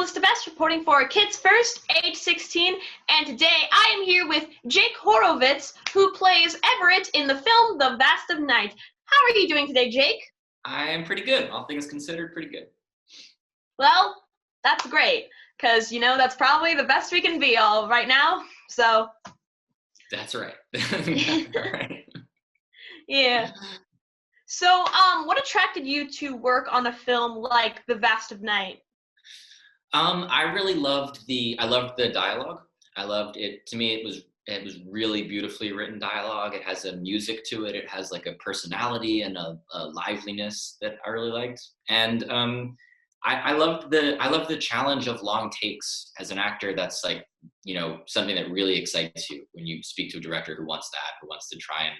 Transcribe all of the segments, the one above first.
Calista Best reporting for Kids First, age 16, and today I am here with Jake Horowitz, who plays Everett in the film The Vast of Night. How are you doing today, Jake? I am pretty good. All things considered, pretty good. Well, that's great, because, that's probably the best we can be all right now, so... That's right. That's right. Yeah. So, what attracted you to work on a film like The Vast of Night? I really loved the dialogue. I loved it. To me, it was really beautifully written dialogue. It has a music to it. It has like a personality and a liveliness that I really liked. And I loved the challenge of long takes as an actor. That's like, something that really excites you when you speak to a director who wants to try and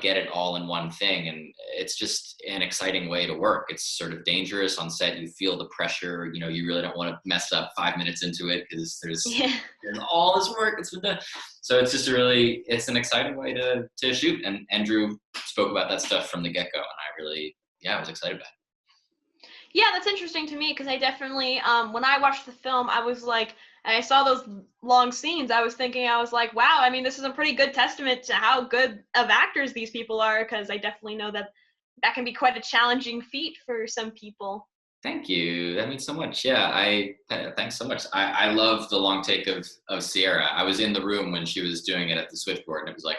get it all in one thing. And it's just an exciting way to work. It's sort of dangerous on set. You feel the pressure, you really don't want to mess up 5 minutes into it because there's all this work that's been done. So it's just it's an exciting way to shoot. And Andrew spoke about that stuff from the get-go, and I was excited about it. Yeah, that's interesting to me because I definitely, when I watched the film, I was like, and I saw those long scenes, I was like, wow, I mean, this is a pretty good testament to how good of actors these people are, because I definitely know that can be quite a challenging feat for some people. Thank you. That means so much. Yeah, thanks so much. I love the long take of Sierra. I was in the room when she was doing it at the switchboard, and it was like,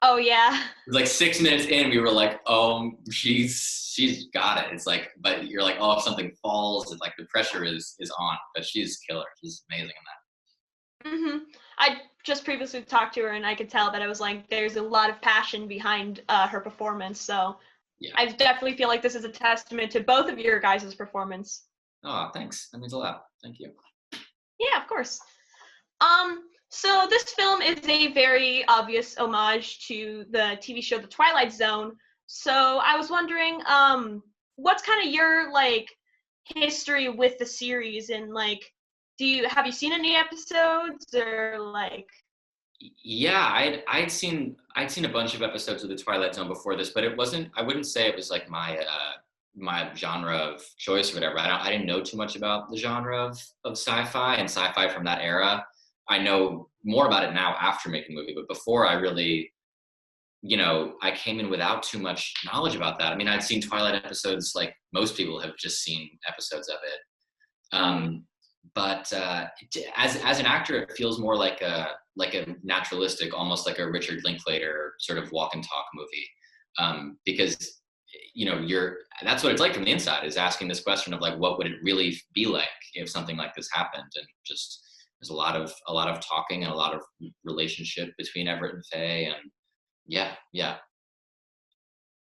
oh yeah. It was like 6 minutes in, we were like, oh, she's got it. It's like, but you're like, oh, if something falls, it's like the pressure is on. But she's killer. She's amazing in that. Mm-hmm. I just previously talked to her, and I could tell that it was like there's a lot of passion behind her performance. So yeah. I definitely feel like this is a testament to both of your guys' performance. Oh, thanks. That means a lot. Thank you. Yeah, of course. So this film is a very obvious homage to the TV show The Twilight Zone. So I was wondering, what's kind of your history with the series, and have you seen any episodes or Yeah, I'd seen a bunch of episodes of The Twilight Zone before this, but I wouldn't say it was like my genre of choice or whatever. I didn't know too much about the genre of sci-fi and sci-fi from that era. I know more about it now after making the movie, but before I really, I came in without too much knowledge about that. I mean, I'd seen Twilight episodes like most people have just seen episodes of it. But as an actor, it feels more like a naturalistic, almost like a Richard Linklater sort of walk and talk movie. Because, that's what it's like from the inside, is asking this question of like, what would it really be like if something like this happened? And just, there's a lot of talking and a lot of relationship between Everett and Faye, and yeah.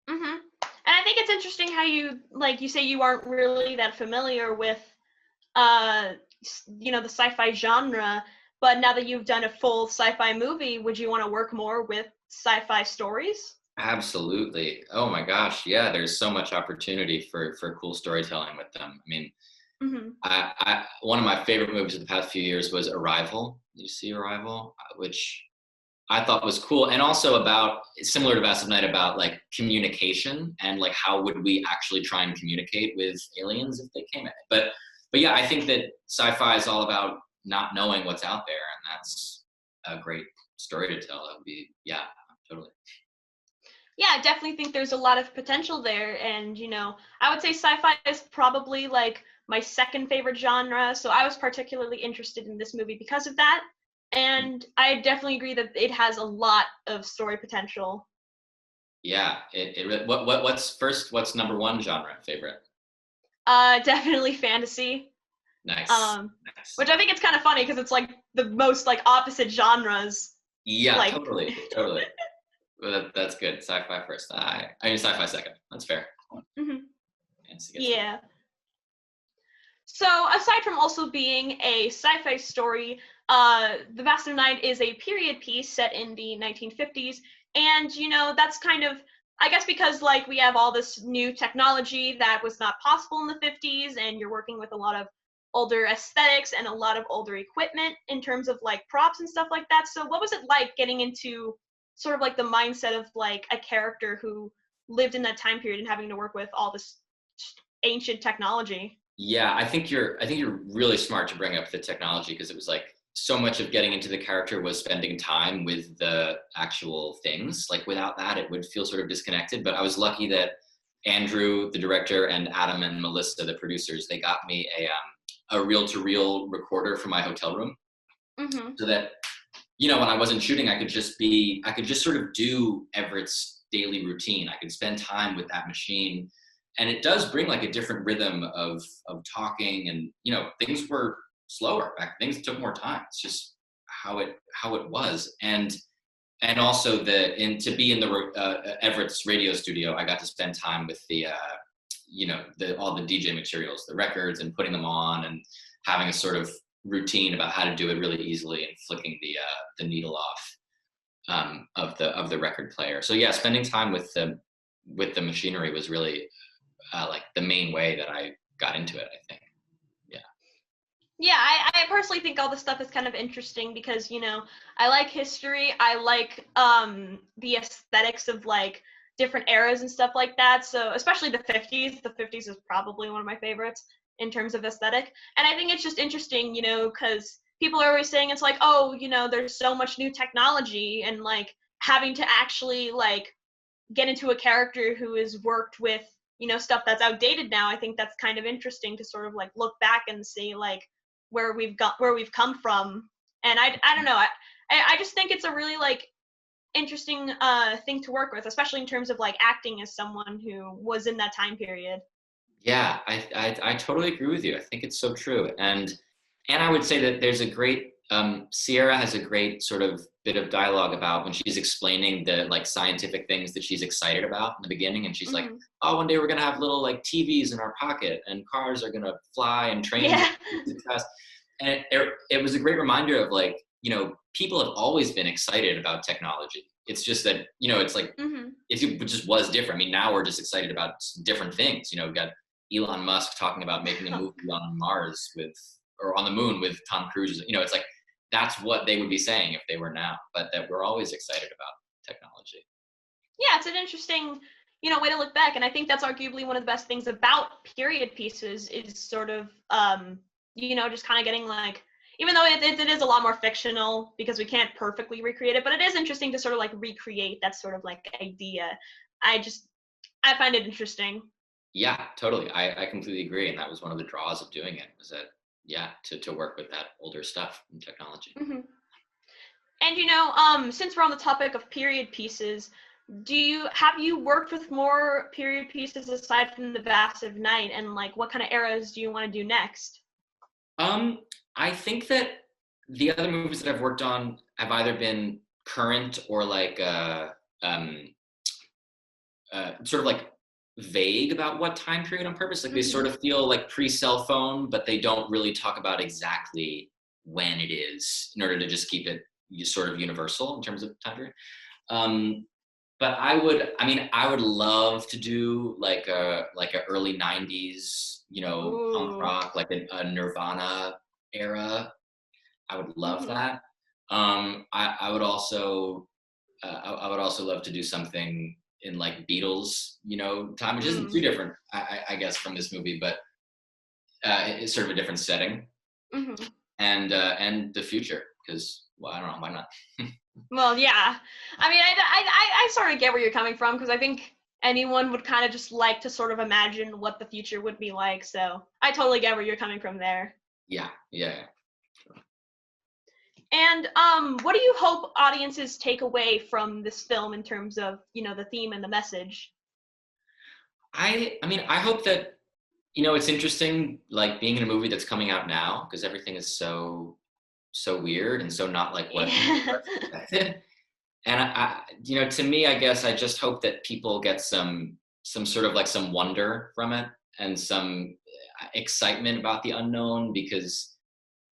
Mhm. And I think it's interesting how you say you aren't really that familiar with, the sci-fi genre, but now that you've done a full sci-fi movie, would you want to work more with sci-fi stories? Absolutely. Oh my gosh, yeah. There's so much opportunity for cool storytelling with them. I mean. Mm-hmm. One of my favorite movies of the past few years was Arrival. Did you see Arrival? Which I thought was cool, and also similar to Vast of Night, about like communication and like how would we actually try and communicate with aliens if they came at it. But yeah, I think that sci-fi is all about not knowing what's out there, and that's a great story to tell. That would be, yeah, totally. Yeah, I definitely think there's a lot of potential there, and I would say sci-fi is probably like my second favorite genre, so I was particularly interested in this movie because of that, and I definitely agree that it has a lot of story potential. Yeah, what's number one genre favorite? Definitely fantasy. Nice. Which I think it's kind of funny because it's like the most opposite genres. Yeah, totally. Well, that's good. Sci-fi first. I mean, sci-fi second. That's fair. Mm-hmm. Yeah. So aside from also being a sci-fi story, The Vast of Night is a period piece set in the 1950s, and that's kind of, I guess, because we have all this new technology that was not possible in the 50s, and you're working with a lot of older aesthetics and a lot of older equipment in terms of props and stuff like that. So what was it like getting into sort of the mindset of a character who lived in that time period and having to work with all this ancient technology? Yeah, I think you're really smart to bring up the technology, because it was like so much of getting into the character was spending time with the actual things. Like without that, it would feel sort of disconnected. But I was lucky that Andrew, the director, and Adam and Melissa, the producers, they got me a reel-to-reel recorder for my hotel room, Mm-hmm. so that when I wasn't shooting, I could just sort of do Everett's daily routine. I could spend time with that machine, and it does bring like a different rhythm of talking, and things were slower back. Things took more time. It's just how it was, and also to be in the Everett's radio studio, I got to spend time with the all the DJ materials, the records, and putting them on, and having a sort of routine about how to do it really easily, and flicking the needle off of the record player. So yeah, spending time with the machinery was really like the main way that I got into it, I think. Yeah. Yeah, I personally think all this stuff is kind of interesting because, I like history. I like the aesthetics of like different eras and stuff like that. So especially the 50s. The 50s is probably one of my favorites in terms of aesthetic. And I think it's just interesting, because people are always saying it's like, oh, there's so much new technology, and like having to actually like get into a character who has worked with, stuff that's outdated now. I think that's kind of interesting to sort of like look back and see like where we've come from. And I don't know, I just think it's a really like interesting thing to work with, especially in terms of like acting as someone who was in that time period. Yeah, I totally agree with you. I think it's so true. And I would say that there's a great Sierra has a great sort of bit of dialogue about when she's explaining the like scientific things that she's excited about in the beginning, and she's like, Mm-hmm. "Oh, one day we're gonna have little like TVs in our pocket, and cars are gonna fly, and trains are Yeah. gonna be fast." And it was a great reminder of like, people have always been excited about technology. It's just that it's like Mm-hmm. it just was different. I mean, now we're just excited about different things. We've got Elon Musk talking about making a movie on Mars or on the moon with Tom Cruise. It's like that's what they would be saying if they were now, but that we're always excited about technology. Yeah, it's an interesting, way to look back. And I think that's arguably one of the best things about period pieces is sort of, just kind of getting like, even though it is a lot more fictional because we can't perfectly recreate it, but it is interesting to sort of like recreate that sort of like idea. I find it interesting. Yeah, totally. I completely agree. And that was one of the draws of doing it, was that, yeah, to work with that older stuff and technology. Hmm. And since we're on the topic of period pieces, have you worked with more period pieces aside from the Vast of Night, and like what kind of eras do you want to do next? Um, I think that the other movies that I've worked on have either been current or like um, sort of like vague about what time period on purpose. Like they Hmm. sort of feel like pre-cell phone, but they don't really talk about exactly when it is in order to just keep it sort of universal in terms of time period. Um, but I would love to do like a early '90s, punk Ooh. rock, like a Nirvana era. I would love Hmm. that. I would also I would also love to do something in like Beatles, time, which isn't Mm. too different, I guess, from this movie, but it's sort of a different setting, Hmm. and the future, because well, I don't know, why not? Well, yeah. I mean, I sort of get where you're coming from because I think anyone would kind of just like to sort of imagine what the future would be like. So I totally get where you're coming from there. Yeah, yeah. And what do you hope audiences take away from this film in terms of, the theme and the message? I hope that it's interesting, like being in a movie that's coming out now, because everything is so weird and so not like what most of Yeah. us expected. And to me, I guess I just hope that people get some sort of like some wonder from it, and some excitement about the unknown, because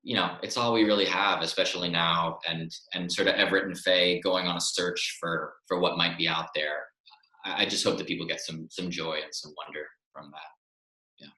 it's all we really have, especially now, and sort of Everett and Faye going on a search for what might be out there. I just hope that people get some joy and some wonder from that. Yeah.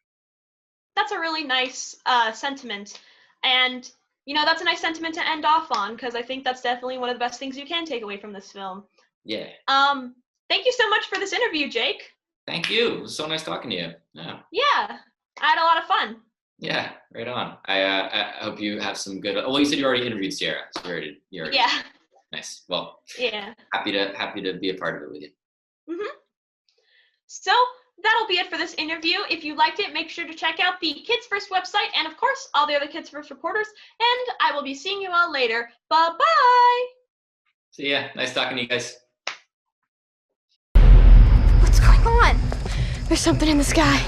That's a really nice sentiment. And, that's a nice sentiment to end off on because I think that's definitely one of the best things you can take away from this film. Yeah. Um, Thank you so much for this interview, Jake. Thank you. It was so nice talking to you. Yeah. Yeah. I had a lot of fun. Yeah, right on. I hope you have some good. Well, you said you already interviewed Sierra. So you already. Yeah. Nice. Well. Yeah. Happy to be a part of it with you. So that'll be it for this interview. If you liked it, make sure to check out the Kids First website and, of course, all the other Kids First reporters. And I will be seeing you all later. Bye-bye. See ya. Nice talking to you guys. What's going on? There's something in the sky.